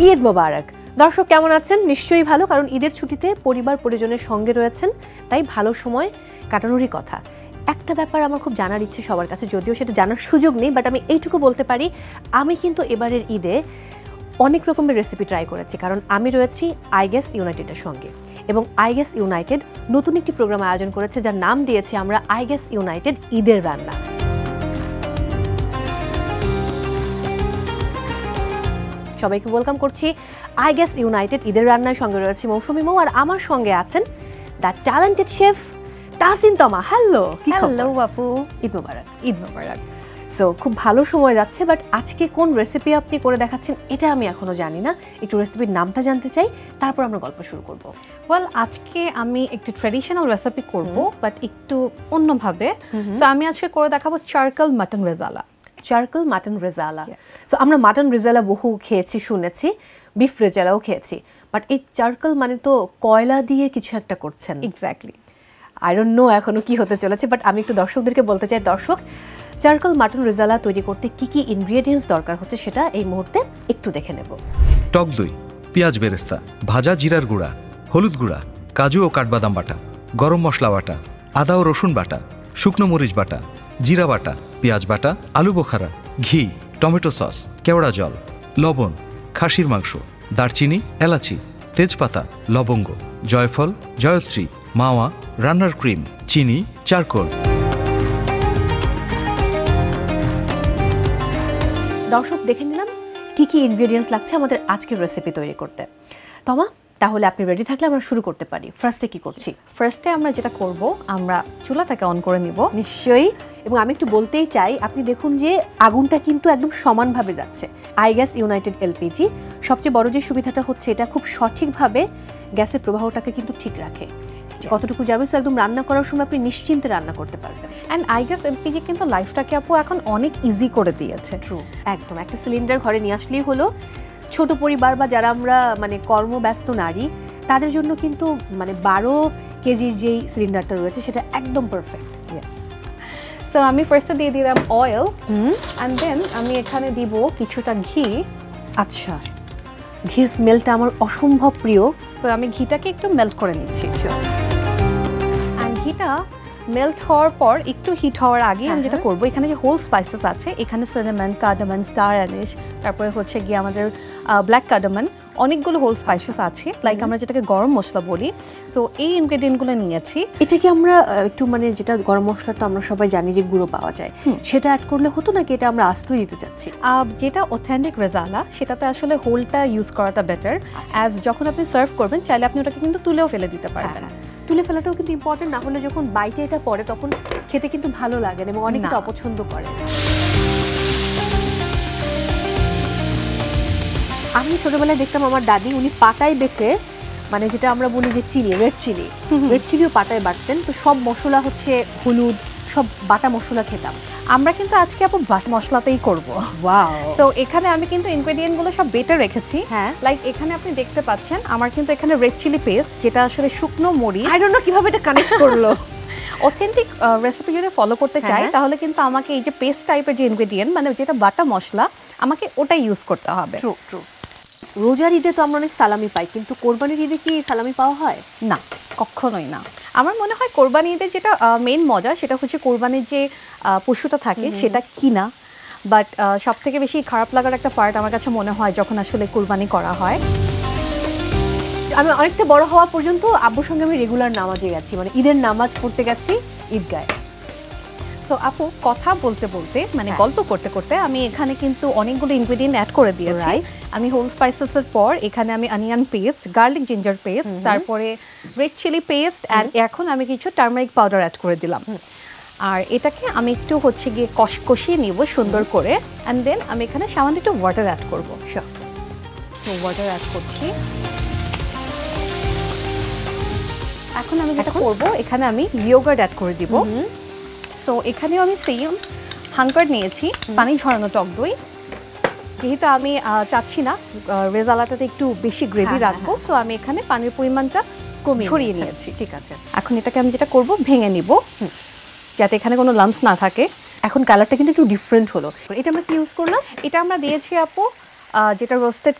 ঈদ মোবারক। দর্শক কেমন আছেন? নিশ্চয়ই ভালো, কারণ ঈদের ছুটিতে পরিবার পরিজনের সঙ্গে রয়েছেন, তাই ভালো সময় কাটানোরই কথা। একটা ব্যাপার আমার খুব জানার ইচ্ছে সবার কাছে, যদিও সেটা জানার সুযোগ নেই, বাট আমি এইটুকু বলতে পারি, আমি কিন্তু এবারের ঈদে অনেক রকমের রেসিপি ট্রাই করেছি, কারণ আমি রয়েছি আই গেস ইউনাইটেডের সঙ্গে, এবং আই গেস ইউনাইটেড নতুন একটি প্রোগ্রাম আয়োজন করেছে যার নাম দিয়েছি আমরা আই গেস ইউনাইটেড ঈদের রান্না। সবাইকে ওয়েলকাম করছি আই গেস ইউনাইটেড ঈদের রান্নার সঙ্গে রয়েছে মৌসুমী মৌ, আর আমার সঙ্গে আছেন দ্য ট্যালেন্টেড শেফ তাসিন তমা। হ্যালো। হ্যালো আপু, ঈদ মোবারক। ঈদ মোবারক। সো খুব ভালো সময় যাচ্ছে, বাট আজকে কোন রেসিপি আপনি করে দেখাচ্ছেন এটা আমি এখনো জানি না। একটু রেসিপির নামটা জানতে চাই, তারপর আমরা গল্প শুরু করব। ওয়েল, আজকে আমি একটু ট্র্যাডিশনাল রেসিপি করব, বাট একটু অন্যভাবে। সো আমি আজকে করে দেখাবো charcoal mutton rezala. Charcoal mutton rezala. So আমরা মাটন রেজালা বহু খেয়েছি, শুনেছি, বিফ রেজালাও খেয়েছি, বাট এই চারকল মানে তো কয়লা দিয়ে কিছু একটা করছেন। এক্স্যাক্টলি। আই ডোন্ট নো এখনো কি হতে চলেছে, বাট আমি একটু দর্শকদেরকে বলতে চাই, দর্শক চারকল মাটন রেজালা তৈরি করতে কি কি ইনগ্রেডিয়েন্টস দরকার হচ্ছে সেটা এই মুহূর্তে একটু দেখে নেব। টক দই, পেঁয়াজ বেরেস্তা, ভাজা জিরার গুঁড়া, হলুদ গুঁড়া, কাজু ও কাঠবাদাম বাটা, গরম মশলা বাটা, আদা ও রসুন বাটা, শুকনো মরিচ বাটা, জিরা বাটা, পেঁয়াজ বাটা, আলু বোখারা, ঘি, টমেটো সস, কেওড়া জল, লবণ, খাসির মাংস, দারচিনি, এলাচি, তেজপাতা, লবঙ্গ, জয়ফল, জয়ত্রী, মাওয়া, রান্নার ক্রিম, চিনি, চারকোল। দর্শক দেখে নিলাম কি কি ইনগ্রেডিয়েন্টস লাগছে আমাদের আজকের রেসিপি তৈরি করতে। তমা, তাহলে আপনি রেডি থাকলে আমরা শুরু করতে পারি। ফার্স্টে কি করছি? ফার্স্টে আমরা যেটা করব, আমরা চুলাটাকে অন করে নিব। নিশ্চয়ই। এবং আমি একটু বলতেই চাই, আপনি দেখুন যে আগুনটা কিন্তু একদম সমানভাবে যাচ্ছে। আই গ্যাস ইউনাইটেড এলপিজি সবচেয়ে বড় যে সুবিধাটা হচ্ছে, এটা খুব সঠিকভাবে গ্যাসের প্রবাহটাকে কিন্তু ঠিক রাখে। কতটুকু যাবে, সো একদম রান্না করার সময় আপনি নিশ্চিন্তে রান্না করতে পারবেন। অ্যান্ড আই গ্যাস এলপিজি কিন্তু লাইফটাকে আপু এখন অনেক ইজি করে দিয়েছে। ট্রু, একদম। একটা সিলিন্ডার ঘরে নিয়ে আসলেই হলো। ছোট পরিবার বা যারা আমরা মানে কর্মব্যস্ত নারী, তাদের জন্য কিন্তু মানে 12 কেজির যেই সিলিন্ডারটা রয়েছে সেটা একদম পারফেক্ট। ইয়েস। সো আমি ফার্স্টে দিয়ে দিলাম অয়েল, অ্যান্ড দেন আমি এখানে দিব কিছুটা ঘি। আচ্ছা, ঘির স্মেলটা আমার অসম্ভব প্রিয়। সো আমি ঘিটাকে একটু মেল্ট করে নিচ্ছি। অ্যান্ড ঘিটা মেল্ট হওয়ার পর একটু হিট হওয়ার আগে আমি যেটা করবো, এখানে যে হোল স্পাইসেস আছে, এখানে সিনামন, কার্ডামন, স্টার অ্যানিশ, তারপরে হচ্ছে গিয়ে আমাদের ব্ল্যাক কার্ডামন, অনেকগুলো হোল স্পাইসেস আছে, লাইক আমরা যেটাকে গরম মশলা বলি। সো এই ইনগ্রেডিয়েন্টগুলো নিয়েছি। এটা কি আমরা একটু মানে যেটা গরম মশলা তো আমরা সবাই জানি যে গুঁড়ো পাওয়া যায়, সেটা অ্যাড করলে হতো নাকি এটা আমরা আস্তই দিতে চাচ্ছি? যেটা অথেন্টিক রেজালা, সেটাতে আসলে হোলটা ইউজ করাটা বেটার। অ্যাজ যখন আপনি সার্ভ করবেন, চাইলে আপনি ওটাকে কিন্তু তুলেও ফেলে দিতে পারবেন। তুলে ফেলাটাও কিন্তু ইম্পর্টেন্ট, না হলে যখন বাইটে এটা পড়ে তখন খেতে কিন্তু ভালো লাগে এবং অনেকে এটা অপছন্দ করে। আমি ছোটবেলায় দেখতাম আমার দাদি, উনি পাটায় বেটে, মানে যেটা আমরা বলি যে চিলি, রেড চিলিও পাটায় বাটতেন। তো সব মশলা হচ্ছে হলুদ, সব বাটা মশলা খেতাম। আমরা কিন্তু আজকে আপু বাটা মশলাতেই করব। ওয়াও। তো এখানে আমি কিন্তু ইনগ্রেডিয়েন্টগুলো সব বেটে রেখেছি। হ্যাঁ, লাইক এখানে আপনি দেখতে পাচ্ছেন আমার কিন্তু এখানে রেড চিলি পেস্ট, যেটা আসলে শুকনো মরিচ। আই ডোন্ট নো কিভাবে এটা কানেক্ট করলো। অথেন্টিক রেসিপি যদি ফলো করতে চাই, তাহলে কিন্তু আমাকে এই যে পেস্ট টাইপের যে ইনগ্রেডিয়েন্ট, মানে যেটা বাটা মশলা, আমাকে ওটাই ইউজ করতে হবে। True true. রোজার ঈদে তো আমরা অনেক সালামি পাই, কিন্তু কোরবানির ঈদে কি সালামি পাওয়া হয়? না, কখনোই না। আমার মনে হয় কোরবানি ঈদের যেটা মেইন মজা, সেটা হচ্ছে কোরবানির যে পশুটা থাকে সেটা কিনা। বাট সব থেকে বেশি খারাপ লাগার একটা পার্ট আমার কাছে মনে হয় যখন আসলে কোরবানি করা হয়। আমি অনেকটা বড় হওয়া পর্যন্ত আব্বুর সঙ্গে আমি রেগুলার নামাজে গেছি, মানে ঈদের নামাজ পড়তে গেছি ঈদগায়। তো আপু কথা বলতে বলতে, মানে গল্প করতে করতে, আমি এখানে কিন্তু অনেকগুলো ইনগ্রেডিয়েন্ট অ্যাড করে দিয়েছি। আমি হোল স্পাইসেসের পর এখানে আমি onion paste, garlic ginger paste, তারপরে রেড চিলি পেস্ট, অ্যান্ড এখন আমি কিছু টার্মারিক পাউডার অ্যাড করে দিলাম। আর এটাকে আমি একটু হচ্ছে গিয়ে কষিয়ে নিব সুন্দর করে, অ্যান্ড দেন আমি এখানে সামান্য একটু ওয়াটার অ্যাড করবো। তো ওয়াটার অ্যাড করছি। এখন আমি যেটা করবো, এখানে আমি ইয়োগার্ট অ্যাড করে দিব। তো এখানেও আমি সেম হাঙ্কার নিয়েছি, পানি ঝরানো টক দই। যেহেতু আমি চাচ্ছি না রেজালাটাতে একটু বেশি গ্রেভি রাখবো, সো আমি এখানে পানির পরিমাণটা ছড়িয়ে নিয়েছি। ঠিক আছে। এখন এটাকে আমি যেটা করব, ভেঙে নিব যাতে এখানে কোনো লাম্পস না থাকে। এখন কালারটা কিন্তু একটু ডিফারেন্ট হলো। এটা আমরা কি ইউজ করলাম? এটা আমরা দিয়েছি আপু যেটা রোস্টেড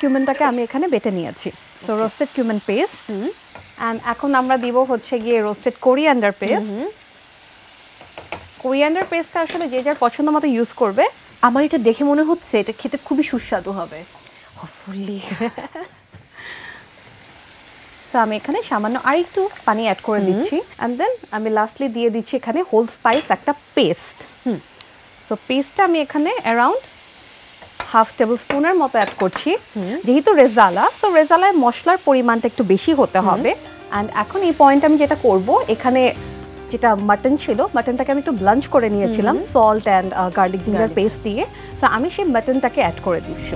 কিউমেনটাকে আমি এখানে বেটে নিয়েছি। So roasted cumin paste, and এখন আমরা দিব হচ্ছে গিয়ে রোস্টেড কোরিয়ান্ডার পেস্ট। কোরিয়ান্ডার পেস্টটা আসলে যে যার পছন্দ মতো ইউজ করবে। আমার এটা দেখে মনে হচ্ছে এটা খেতে খুবই সুস্বাদু হবে। হোপফুলি। সো আমি এখানে সামান্য আরেকটু পানি অ্যাড করে দিচ্ছি, অ্যান্ড দেন আমি লাস্টলি দিয়ে দিচ্ছি এখানে হোল স্পাইস একটা পেস্ট। সো পেস্টটা আমি এখানে অ্যারাউন্ড হাফ টেবিল স্পুনের মতো অ্যাড করছি। যেহেতু রেজালা, সো রেজালায় মশলার পরিমাণটা একটু বেশি হতে হবে। অ্যান্ড এখন এই পয়েন্ট আমি যেটা করব, এখানে যেটা মাটন ছিল, মাটনটাকে আমি একটু ব্লাঞ্চ করে নিয়েছিলাম salt and garlic ginger paste দিয়ে। সো আমি সেই মাটনটাকে অ্যাড করে দিচ্ছি।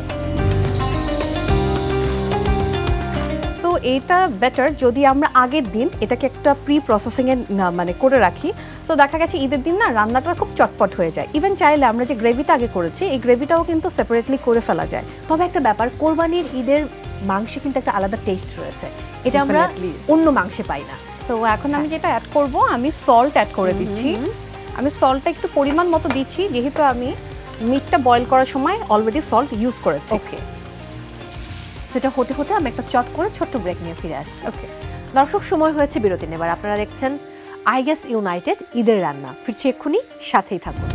সো এটা বেটার যদি আমরা আগের দিন এটাকে একটা প্রি প্রসেসিংয়ে মানে করে রাখি। সো দেখা গেছে ঈদের দিন না রান্নাটা খুব চটপট হয়ে যায়। ইভেন চাইলে আমরা যে গ্রেভিটা আগে করেছি এই গ্রেভিটাও কিন্তু সেপারেটলি করে ফেলা যায়। তবে একটা ব্যাপার, কোরবানির ঈদের মাংসে কিন্তু একটা আলাদা টেস্ট রয়েছে, এটা আমরা অন্য মাংসে পাই না। তো এখন আমি যেটা অ্যাড করব, আমি সল্ট অ্যাড করে দিচ্ছি। আমি সল্টটা একটু পরিমাণ মতো দিচ্ছি, যেহেতু আমি মিটটা বয়েল করার সময় অলরেডি সল্ট ইউজ করেছি। ওকে, সেটা হতে হতে আমি একটা চট করে ছোট্ট ব্রেক নিয়ে ফিরে আসছি। ওকে দর্শক, সময় হয়েছে বিরতি নেবার। আপনারা দেখছেন আই গেস ইউনাইটেড ঈদের রান্না। ফিরছি এক্ষুনি, সাথেই থাকুন।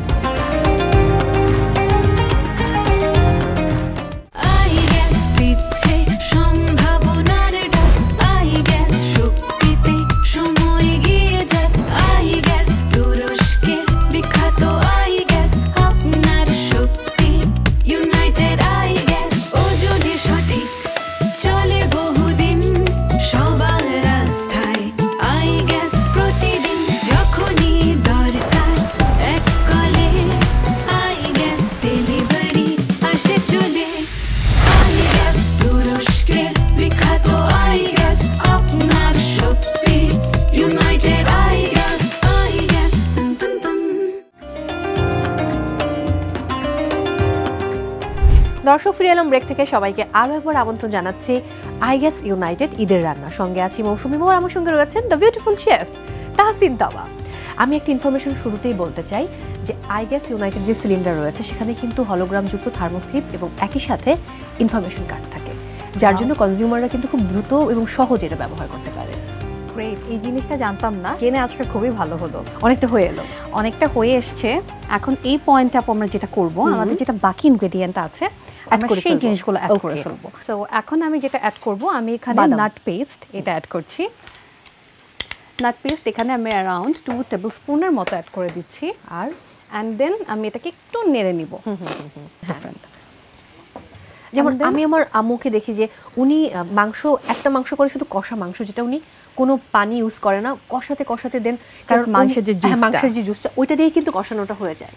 দর্শক, ফিরে এলাম ব্রেক থেকে। সবাইকে আরও একবার আমন্ত্রণ জানাচ্ছি আই গেস ইউনাইটেড ঈদের রান্না। সঙ্গে আছি মৌসুমী মোর, আমার সঙ্গে রয়েছেন দ্য বিউটিফুল শেফ তাহসিন তাওবা। আমি একটা ইনফরমেশন শুরুতেই বলতে চাই যে আই গেস ইউনাইটেড যে সিলিন্ডার রয়েছে সেখানে কিন্তু হলোগ্রামযুক্ত থার্মোস্লিপ এবং একই সাথে ইনফরমেশন কার্ড থাকে, যার জন্য কনজিউমাররা কিন্তু খুব দ্রুত এবং সহজে এটা ব্যবহার করতে পারে। গ্রেট, এই জিনিসটা জানতাম না, জেনে আজকে খুবই ভালো হলো। অনেকটা হয়ে এলো, অনেকটা হয়ে এসছে। এখন এই পয়েন্টটা আমরা যেটা করব, আমাদের যেটা বাকি ইনগ্রেডিয়েন্ট আছে আমরা সেই জিনিসগুলো অ্যাড করে ফেলবো। সো এখন আমি যেটা অ্যাড করব, আমি এখানে নাট পেস্ট এটা অ্যাড করছি। নাট পেস্ট এখানে আমি অ্যারাউন্ড 2 টেবিল স্পুনের মতো অ্যাড করে দিচ্ছি। আর অ্যান্ড দেন আমি এটাকে একটু নেড়ে নিব। যেমন আমি আমার আম্মুকে দেখি যে উনি একটা মাংস করে শুধু কষা মাংস, যেটা উনি কোনো পানি ইউজ করে না, কষাতে কষাতে দেন, কারণ মাংসের যে জুসটা ওইটা দিয়ে কিন্তু কষানোটা হয়ে যায়।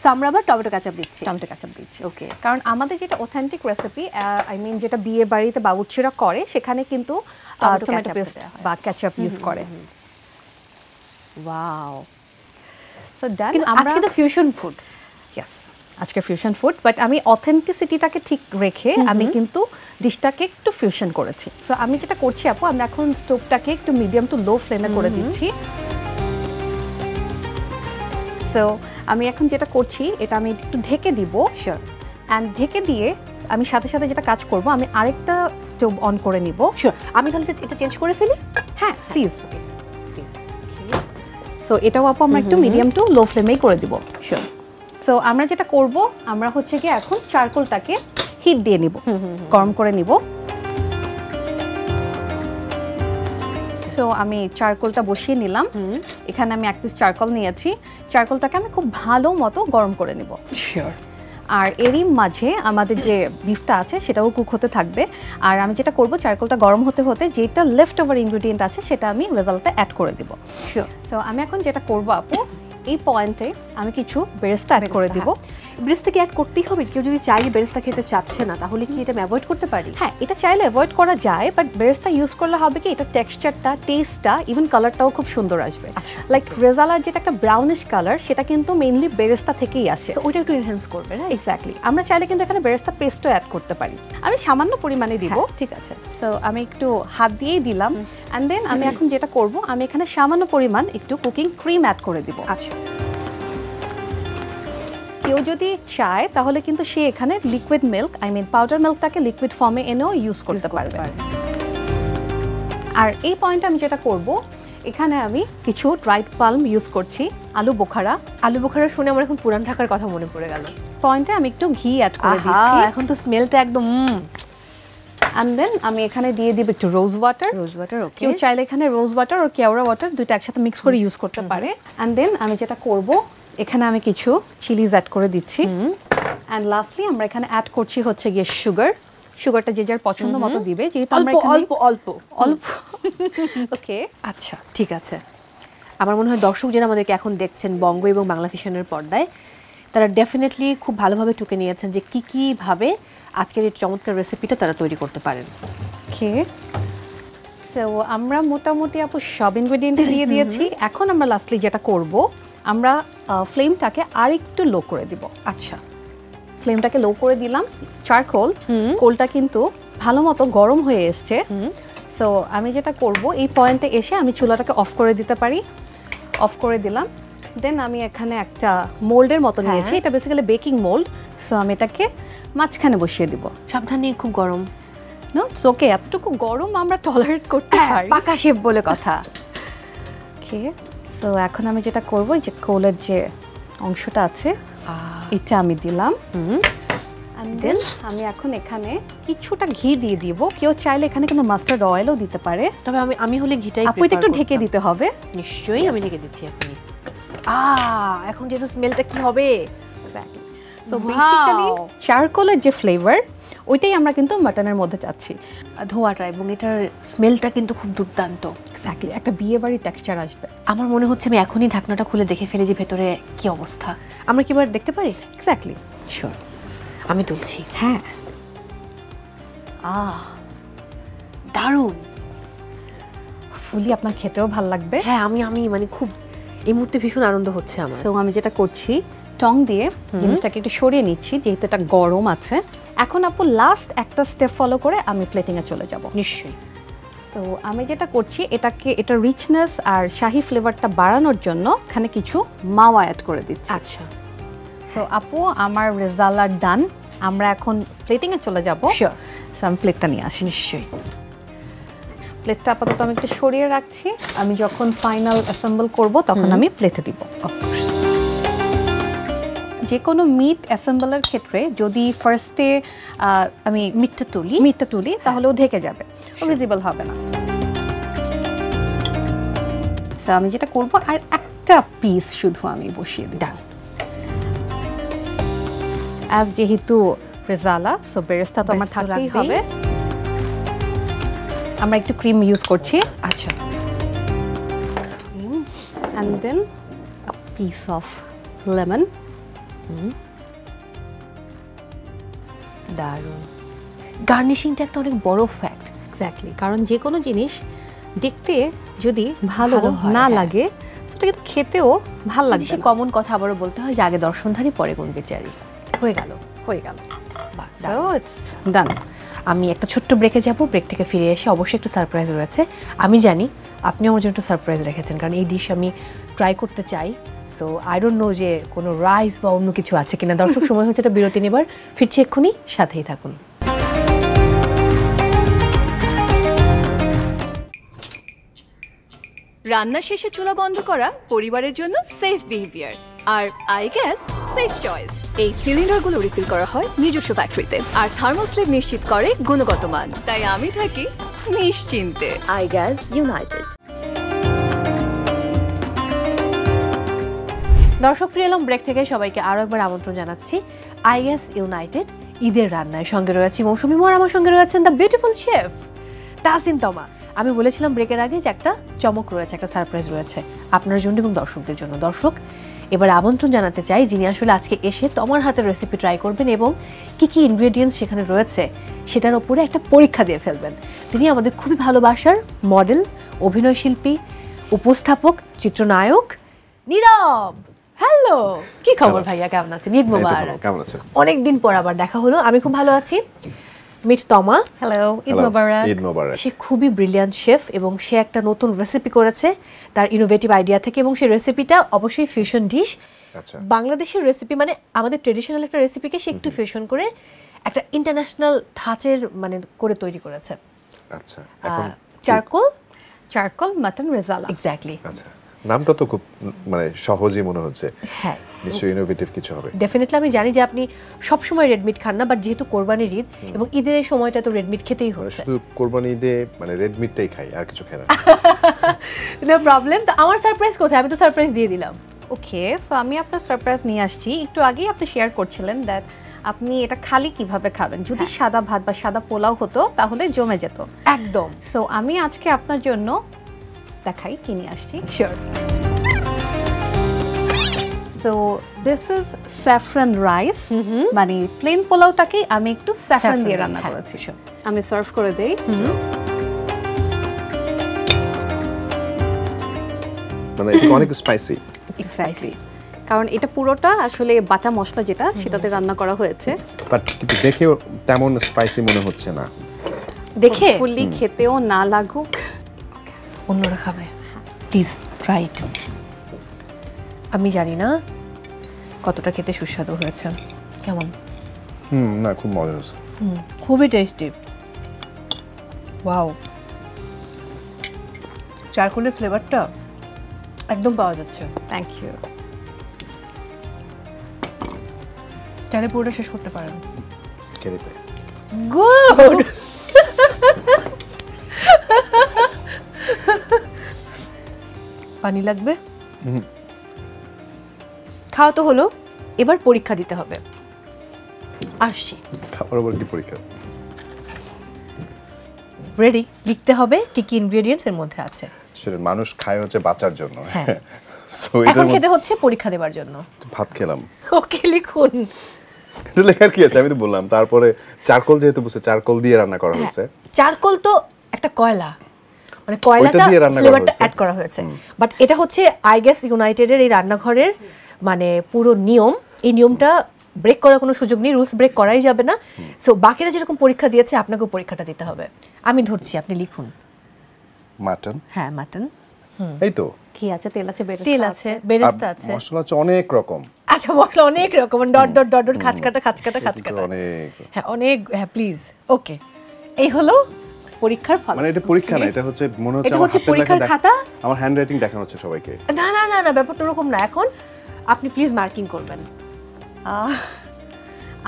সো আমরা আবার টমেটো কাঁচাপ দিচ্ছি। ওকে, কারণ আমাদের যেটা অথেন্টিক রেসিপি, আই মিন যেটা বিয়ে বাড়িতে বাবুর্চিরা করে, সেখানে কিন্তু টমেটো পেস্ট বা কেচাপ ইউজ করে। ওয়াও, সো ডান। আজকে তো ফিউশন ফুড। ইয়েস, আজকে ফিউশন ফুড, বাট আমি অথেন্টিসিটিটাকে ঠিক রেখে আমি কিন্তু ডিশটাকে একটু ফিউশন করেছি। সো আমি যেটা করছি আপু, আমি এখন স্টোভটাকে একটু মিডিয়াম টু লো ফ্লেমে করে দিচ্ছি। সো আমি এখন যেটা করছি, এটা আমি একটু ঢেকে দিব। শিওর। অ্যান্ড ঢেকে দিয়ে আমি সাথে সাথে যেটা কাজ করব, আমি আরেকটা স্টোভ অন করে নিব। শিওর, আমি তাহলে এটা চেঞ্জ করে ফেলি। হ্যাঁ প্লিজ। সো এটাও আপু আমরা একটু মিডিয়াম টু লো ফ্লেমেই করে দিব। শিওর। সো আমরা যেটা করব, আমরা হচ্ছে কি এখন চারকোলটাকে হিট দিয়ে নিব, গরম করে নিব। সো আমি চারকোলটা বসিয়ে নিলাম। এখানে আমি 1 পিস চারকোল নিয়েছি। চারকোলটাকে আমি খুব ভালো মতো গরম করে নিব। শিওর। আর এরই মাঝে আমাদের যে বিফটা আছে সেটাও কুক হতে থাকবে। আর আমি যেটা করব, চারকোলটা গরম হতে হতে যেটা লেফট ওভার ইনগ্রেডিয়েন্ট আছে সেটা আমি রেজাল্টে অ্যাড করে দিব। শিওর। সো আমি এখন যেটা করব আপু, এই পয়েন্টে আমি কিছু বেরেস্তা অ্যাড করে দিব। বেরেস্তা কি অ্যাড করতেই হবে? কেউ যদি চাইলে বেরেস্তা খেতে চাচ্ছে না, তাহলে কি এটা অ্যাভয়েড করতে পারি? হ্যাঁ, এটা চাইলে অ্যাভয়েড করা যায়, বাট বেরেস্তা ইউজ করলে হবে কি, এটা টেক্সচারটা, টেস্টটা, ইভেন কালারটাও খুব সুন্দর আসবে। লাইক রেজালার যেটা একটা ব্রাউনিশ কালার, সেটা কিন্তু মেইনলি বেরেস্তা থেকেই আসে। তো ওইটা একটু এনহ্যান্স করবে না? এক্স্যাক্টলি। আমরা চাইলে কিন্তু এখানে বেরেস্তা পেস্টও অ্যাড করতে পারি। আমি সামান্য পরিমাণে দিব। ঠিক আছে। সো আমি একটু হাত দিয়েই দিলাম। অ্যান্ড দেন আমি এখন যেটা করব, আমি এখানে সামান্য পরিমাণ একটু কুকিং ক্রিম অ্যাড করে দিব। আচ্ছা। কেউ যদি চায় তাহলে কিন্তু সে এখানে লিকুইড মিল্ক পাউডার মিল্কটাকে লিকুইড ফর্মে এনেও ইউজ করতে পারবে। আর এই পয়েন্টে আমি যেটা করব, এখানে আমি কিছু ড্রাইড পালম ইউজ করছি, আলু বোখারা। আলু বোখারা শুনে আমার এখন পুরান ঢাকার কথা মনে পড়ে গেল। পয়েন্টে আমি একটু ঘি অ্যাড করে দিচ্ছি। এখন তো স্মেলটা একদম অ্যান্ড দেন আমি এখানে দিয়ে দিব একটু রোজ ওয়াটার। ওকে। কেউ চাইলে এখানে রোজ ওয়াটার আর কেওড়া ওয়াটার দুটো একসাথে মিক্স করে ইউজ করতে পারে। অ্যান্ড দেন আমি যেটা করব, এখানে আমি কিছু চিলিজ অ্যাড করে দিচ্ছি। অ্যান্ড লাস্টলি আমরা এখানে অ্যাড করছি হচ্ছে গিয়ে সুগারটা যে যার পছন্দ মতো দিবে, যেহেতু আমরা অল্প অল্প অল্প ওকে। আচ্ছা ঠিক আছে। আমার মনে হয় দর্শক যারা আমাদেরকে এখন দেখছেন বঙ্গ এবং বাংলা ভিশনের পর্দায়, তারা ডেফিনেটলি খুব ভালোভাবে টুকে নিয়েছেন যে কীভাবে আজকের এই চমৎকার রেসিপিটা তারা তৈরি করতে পারেন। ওকে, সো আমরা মোটামুটি আপু সব ইনগ্রেডিয়েন্টই দিয়ে দিয়েছি। এখন আমরা লাস্টলি যেটা করব, আমরা ফ্লেমটাকে আর একটু লো করে দিব। আচ্ছা, ফ্লেমটাকে লো করে দিলাম। কোলটা কিন্তু ভালো মতো গরম হয়ে এসছে। সো আমি যেটা করব, এই পয়েন্টে এসে আমি চুলাটাকে অফ করে দিতে পারি। অফ করে দিলাম। দেন আমি এখানে একটা মোল্ডের মতো নিয়েছি, এটা বেসিক্যালি বেকিং মোল্ড। সো আমি এটাকে মাঝখানে বসিয়ে দিব। সাবধানে, খুব গরম। নো ইটস ওকে, এতটুকু গরম আমরা টলারেট করতে পারি, পাকা শেফ বলে কথা। ওকে, সো এখন আমি যেটা করব, যে কোলের যে অংশটা আছে এটা আমি দিলাম। দেন আমি এখন এখানে কিছুটা ঘি দিয়ে দিব। কেউ চাইলে এখানে কিন্তু মাস্টার্ড অয়েলও দিতে পারে, তবে আমি হলে ঘিটাই আপু এটা একটু ঢেকে দিতে হবে। নিশ্চয়ই, আমি ঢেকে দিচ্ছি এখনই। এখন যেটা স্মেলটা কি হবে। সো বেসিক্যালি চারকোলের যে ফ্লেভার, ওইটাই আমরা কিন্তু মাটনের মধ্যে চাচ্ছি। ধোঁয়াটা এবং এটার স্মেলটা কিন্তু খুব দুর্দান্ত। এক্স্যাক্টলি, একটা বিয়ে বাড়ির টেক্সচার আসবে। আমার মনে হচ্ছে আমি এখনই ঢাকনাটা খুলে দেখে ফেলি যে ভেতরে কি অবস্থা। আমরা কি এবার দেখতে পারি? Exactly, sure. আমি তুলছি। হ্যাঁ, দারুণ। ফুলি আপনার খেতেও ভালো লাগবে। হ্যাঁ, আমি মানে খুব এই মুহূর্তে ভীষণ আনন্দ হচ্ছে আমার। সো আমি যেটা করছি, টং দিয়ে জিনিসটাকে একটু সরিয়ে নিচ্ছি, যেহেতু এটা গরম আছে। এখন আপু লাস্ট একটা স্টেপ ফলো করে আমি প্লেটিংয়ে চলে যাব। নিশ্চয়ই। তো আমি যেটা করছি, এটা রিচনেস আর শাহি ফ্লেভারটা বাড়ানোর জন্য এখানে কিছু মাওয়া অ্যাড করে দিচ্ছি। আচ্ছা, সো আপু আমার রেজাল্ট ডান। আমরা এখন প্লেটিংয়ে চলে যাব। শিওর। সো আমি প্লেটটা নিয়ে আসি। নিশ্চয়ই। প্লেটটা আপাতত আমি একটু সরিয়ে রাখছি। আমি যখন ফাইনাল অ্যাসেম্বল করব তখন আমি প্লেটে দিব। যে কোনো মিট অ্যাসেম্বলের ক্ষেত্রে যদি ফার্স্টে আমি মিটটা তুলি তাহলে ও ঢেকে যাবে, ও ভিজিবল হবে না। সো আমি যেটা করব, আর একটা পিস শুধু আমি বসিয়ে দিই। অ্যাজ যেহেতু রেজালা, সো বেরেস্তা তো আমার থাকতেই হবে। আমরা একটু ক্রিম ইউজ করছি। আচ্ছা, and then a piece of lemon. দারুণ। গার্নিশিংটা একটা অনেক বড় ফ্যাক্ট। এক্স্যাক্টলি, কারণ যে কোনো জিনিস দেখতে যদি ভালো না লাগে, সেটা কিন্তু খেতেও ভালো লাগবে। সে কমন কথা আবারও বলতে হয় যে আগে দর্শনধারী পরে গুণ বিচারি। হয়ে গেল। সো ইটস ডান। আমি একটা ছোট্ট ব্রেকে যাব। ব্রেক থেকে ফিরে এসে অবশ্যই একটু সারপ্রাইজ রয়েছে। আমি জানি আপনিও আমার জন্য একটু সারপ্রাইজ রেখেছেন, কারণ এই ডিশ আমি ট্রাই করতে চাই। সো আই ডোন্ট নো যে কোনো রাইস বা অন্য কিছু আছে কিনা। দর্শক, সময় হচ্ছে একটা বিরতি নেবার। ফিরছি এক্ষুনি, সাথেই থাকুন। রান্না শেষে চুলা বন্ধ করা পরিবারের জন্য সেফ বিহেভিয়ার আর আই গ্যাস সেফ চয়েস। এই সিলিন্ডারগুলো রিফিল করা হয় নিজস্ব ফ্যাক্টরিতে আর থার্মোস্লেভ নিশ্চিত করে গুণগত মান। তাই আমি থাকি নিশ্চিন্তে। I gas United. দর্শক, ফিরে এলাম ব্রেক থেকে। সবাইকে আরও একবার আমন্ত্রণ জানাচ্ছি আই গ্যাস ইউনাইটেড ঈদের রান্নায়। সঙ্গে রয়েছে মৌসুমী মোর, আমার সঙ্গে রয়েছেন দ্য বিউটিফুল শেফ তাসিন তমা। আমি বলেছিলাম ব্রেকের আগে যে একটা চমক রয়েছে, একটা সারপ্রাইজ রয়েছে আপনার জন্য এবং দর্শকদের জন্য। দর্শক, এবার আমন্ত্রণ জানাতে চাই যিনি আসলে আজকে এসে তোমার হাতের রেসিপি ট্রাই করবেন এবং কি কি ইনগ্রেডিয়েন্টস সেখানে রয়েছে সেটার উপরে একটা পরীক্ষা দিয়ে ফেলবেন। তিনি আমাদের খুবই ভালোবাসার মডেল, অভিনয়শিল্পী, উপস্থাপক, চিত্রনায়ক নীরব। হ্যালো, কি খবর ভাইয়া, কেমন আছেন? ঈদ মোবারক। কেমন আছেন? অনেকদিন পর আবার দেখা হলো। আমি খুব ভালো আছি। মিট তমা। হ্যালো, ঈদ Hello, মোবারক। ঈদ মোবারক। সে খুবই ব্রিলিয়ান্ট শেফ এবং সে একটা নতুন রেসিপি করেছে তার ইনোভেটিভ আইডিয়া থেকে, এবং সেই রেসিপিটা অবশ্যই ফিউশন ডিশ। আচ্ছা। বাংলাদেশের রেসিপি মানে আমাদের ট্রেডিশনাল একটা রেসিপিকে সে একটু ফিউশন করে একটা ইন্টারন্যাশনাল ধাঁচের মানে করে তৈরি করেছে। আচ্ছা, এখন চারকোল মাটন রেজালা। এক্স্যাক্টলি। আচ্ছা, নামটা তো খুব মানে সহজই মনে হচ্ছে। হ্যাঁ, নিশ্চয়ই ইনোভেটিভ কিছু হবে। ডেফিনেটলি। আমি জানি যে আপনি সবসময় রেড মিট খান না, বাট যেহেতু কোরবানির ঈদ এবং ঈদের এই সময়টা তো রেড মিট খেতেই মানে হচ্ছে। শুধু কোরবানি ঈদে মানে রেড মিটটাই খাই, আর কিছু খাই না। No problem. তো আমার সারপ্রাইজ কোথায়? আমি তো সারপ্রাইজ দিয়ে দিলাম। ওকে, সো আমি আপনার সারপ্রাইজ নিয়ে আসছি। একটু আগেই আপনি শেয়ার করছিলেন দ্যাট আপনি এটা খালি কিভাবে খাবেন। যদি সাদা ভাত বা সাদা পোলাও হতো তাহলে জমে যেত একদম। সো আমি আজকে আপনার জন্য দেখাই কি নিয়ে আসছি। Sure. So this is saffron rice, মানে প্লেন পোলাওটাকে আমি একটু স্যাফরান দিয়ে রান্না করেছি। আমি সার্ভ করে দেই। মানে এটা অনেক স্পাইসি। এক্স্যাক্টলি, কারণ এটা পুরোটা আসলে বাটা মশলা যেটা সেটাতে রান্না করা হয়েছে। বাট কিন্তু দেখেও তেমন স্পাইসি মনে হচ্ছে না। দেখে ফুললি খেতেও না লাগুক। অন্যরা খাবে, প্লিজ ট্রাই ইট। আমি জানি না কতটা খেতে সুস্বাদু হয়েছে। কেমন? না, খুব মজা হচ্ছে। খুবই টেস্টি। ওয়াও, চারকোলের ফ্লেভারটা একদম পাওয়া যাচ্ছে। Thank you. চাইলে পুরোটা শেষ করতে পারেন। খেতে পাই। গুড। পানি লাগবে? খাওয়া তো হলো, এবার পরীক্ষা দিতে হবে। আসছি। খাবার উপর কি পরীক্ষা? রেডি? লিখতে হবে কি কি ইনগ্রেডিয়েন্টস এর মধ্যে আছে। সেটা মানুষ খায় হচ্ছে বাঁচার জন্য। হ্যাঁ। সো এখন খেতে হচ্ছে পরীক্ষা দেওয়ার জন্য। ভাত খেলাম। ওকে, লিখুন। এটা লেখার কি আছে? আমি তো বললাম। তারপরে চারকোল, যেহেতু বলছে চারকোল দিয়ে রান্না করা হয়েছে। চারকোল তো একটা কয়লা, মানে কয়লাটা দিয়ে রান্না করা ফ্লেভারটা হয়েছে। অ্যাড করা হয়েছে। বাট এটা হচ্ছে আই গেস ইউনাইটেডের এই রান্নাঘরের মানে পুরো নিয়ম। এই নিয়মটা ব্রেক করার কোনো সুযোগ নেই, রুলস ব্রেক করাই যাবে না। সো বাকিরা যেরকম পরীক্ষা দিয়েছে আপনাকেও পরীক্ষাটা দিতে হবে। আমি ধরছি, আপনি লিখুন। মাটন। হ্যাঁ, মাটন। এই তো। কি আছে? তেল আছে, তেল আছে, বেরেস্তা আছে। মশলা হচ্ছে অনেক রকম। আচ্ছা, মশলা অনেক রকম, ডট ডট ডট ডট, খাঁচকাটা খাঁচকাটা খাঁচকাটা। অনেক। হ্যাঁ, অনেক। হ্যাঁ, প্লিজ। ওকে, এই হলো পরীক্ষার ফল। মানে এটা পরীক্ষা না, এটা হচ্ছে মনে হচ্ছে এটা আমার হচ্ছে হাতের পরীক্ষার লেখা খাতা। আমার হ্যান্ড রাইটিং দেখানো হচ্ছে সবাইকে। না না না না, ব্যাপারটা ওরকম না। এখন আপনি প্লিজ মার্কিং করবেন।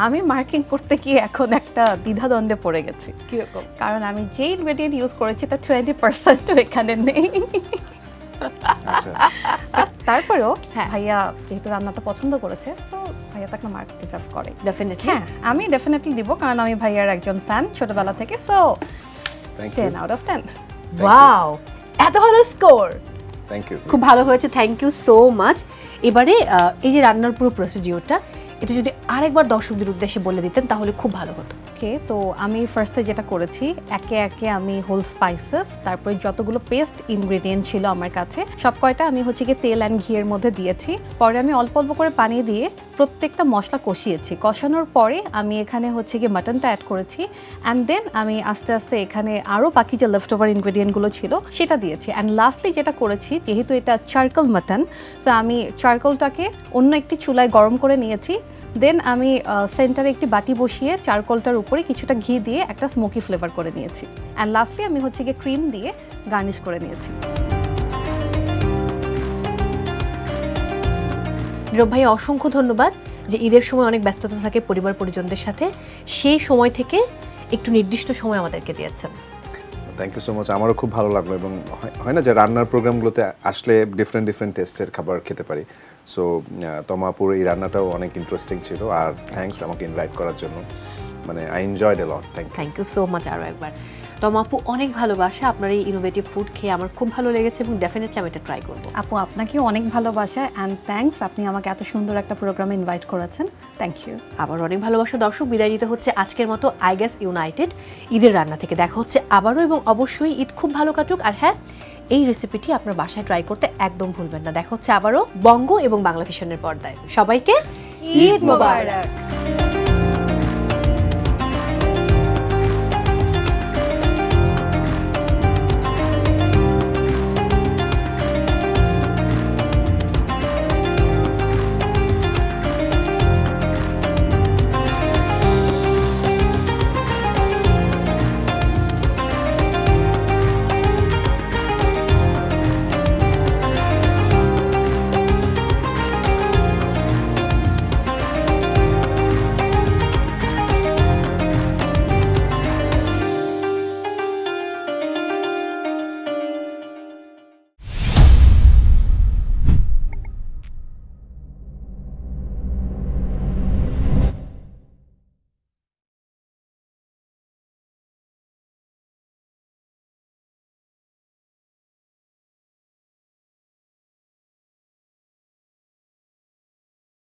আমি মার্কিং করতে গিয়ে এখন একটা দ্বিধাদ্বন্দ্বে পড়ে গেছি। কিরকম? কারণ আমি যে ইনগ্রেডিয়েন্ট ইউজ করেছি তার 20% এখানে নেই। আচ্ছা, তারপরেও হ্যাঁ। ভাইয়া যেহেতু রান্নাটা পছন্দ করেছে, সো ভাইয়া তাকে মার্ক ডিজার্ভ করে। ডেফিনেটলি। হ্যাঁ, আমি ডেফিনেটলি দিব, কারণ আমি ভাইয়ার একজন ফ্যান ছোটবেলা থেকে। So thank you. 10 out of 10। Wow, এত ভালো স্কোর। Thank you. খুব ভালো হয়েছে, থ্যাংক ইউ সো মাচ। এবারে এই যে রান্নার পুরো প্রসিডিওরটা, এটা যদি আরেকবার দর্শকদের উদ্দেশ্যে বলে দিতেন তাহলে খুব ভালো হতো। ওকে, তো আমি ফার্স্টে যেটা করেছি, একে একে আমি হোল স্পাইসেস, তারপরে যতগুলো পেস্ট ইনগ্রেডিয়েন্ট ছিল আমার কাছে সব কয়টা আমি হচ্ছে গিয়ে তেল অ্যান্ড ঘিয়ের মধ্যে দিয়েছি। পরে আমি অল্প অল্প করে পানি দিয়ে প্রত্যেকটা মশলা কষিয়েছি। কষানোর পরে আমি এখানে হচ্ছে গিয়ে মাটনটা অ্যাড করেছি, অ্যান্ড দেন আমি আস্তে আস্তে এখানে আরও বাকি যে লেফট ওভার ইনগ্রেডিয়েন্টগুলো ছিল সেটা দিয়েছি। অ্যান্ড লাস্টলি যেটা করেছি, যেহেতু এটা চারকোল মাটন, সো আমি চারকোলটাকে অন্য একটি চুলায় গরম করে নিয়েছি। দেন আমি সেন্টারে একটি বাটি বসিয়ে চারকোলটার উপরে কিছুটা ঘি দিয়ে একটা স্মোকি ফ্লেভার করে নিয়েছি। অ্যান্ড লাস্টলি আমি হচ্ছে গিয়ে ক্রিম দিয়ে গার্নিশ করে নিয়েছি। নীরব ভাই, অসংখ্য ধন্যবাদ যে ঈদের সময় অনেক ব্যস্ততা থাকে পরিবার পরিজনদের সাথে, সেই সময় থেকে একটু নির্দিষ্ট সময় আমাদেরকে দিয়েছেন। Thank you so much. আমারও খুব ভালো লাগলো, এবং হয় না যে রান্নার প্রোগ্রামগুলোতে আসলে ডিফারেন্ট টেস্টের খাবার খেতে পারি। সো তমাপুর এই রান্নাটাও অনেক ইন্টারেস্টিং ছিল। আর থ্যাঙ্কস আমাকে ইনভাইট করার জন্য। মানে I enjoyed a lot. Thank you so much আরও একবার। তমা আপু, অনেক ভালোবাসা। আপনার এই ইনোভেটিভ ফুড খেয়ে আমার খুব ভালো লেগেছে এবং ডেফিনেটলি আমি এটা ট্রাই করবো। আপু, আপনাকেও অনেক ভালোবাসা অ্যান্ড থ্যাঙ্কস, আপনি আমাকে এত সুন্দর একটা প্রোগ্রামে ইনভাইট করেছেন। Thank you. আবার অনেক ভালোবাসা। দর্শক, বিদায় নিতে হচ্ছে আজকের মতো আই গেস ইউনাইটেড ঈদের রান্না থেকে। দেখা হচ্ছে আবারও, এবং অবশ্যই ঈদ খুব ভালো কাটুক। আর হ্যাঁ, এই রেসিপিটি আপনার বাসায় ট্রাই করতে একদম ভুলবেন না। দেখা হচ্ছে আবারও বঙ্গ এবং বাংলা ভিশনের পর্দায়। সবাইকে ঈদ মোবারক।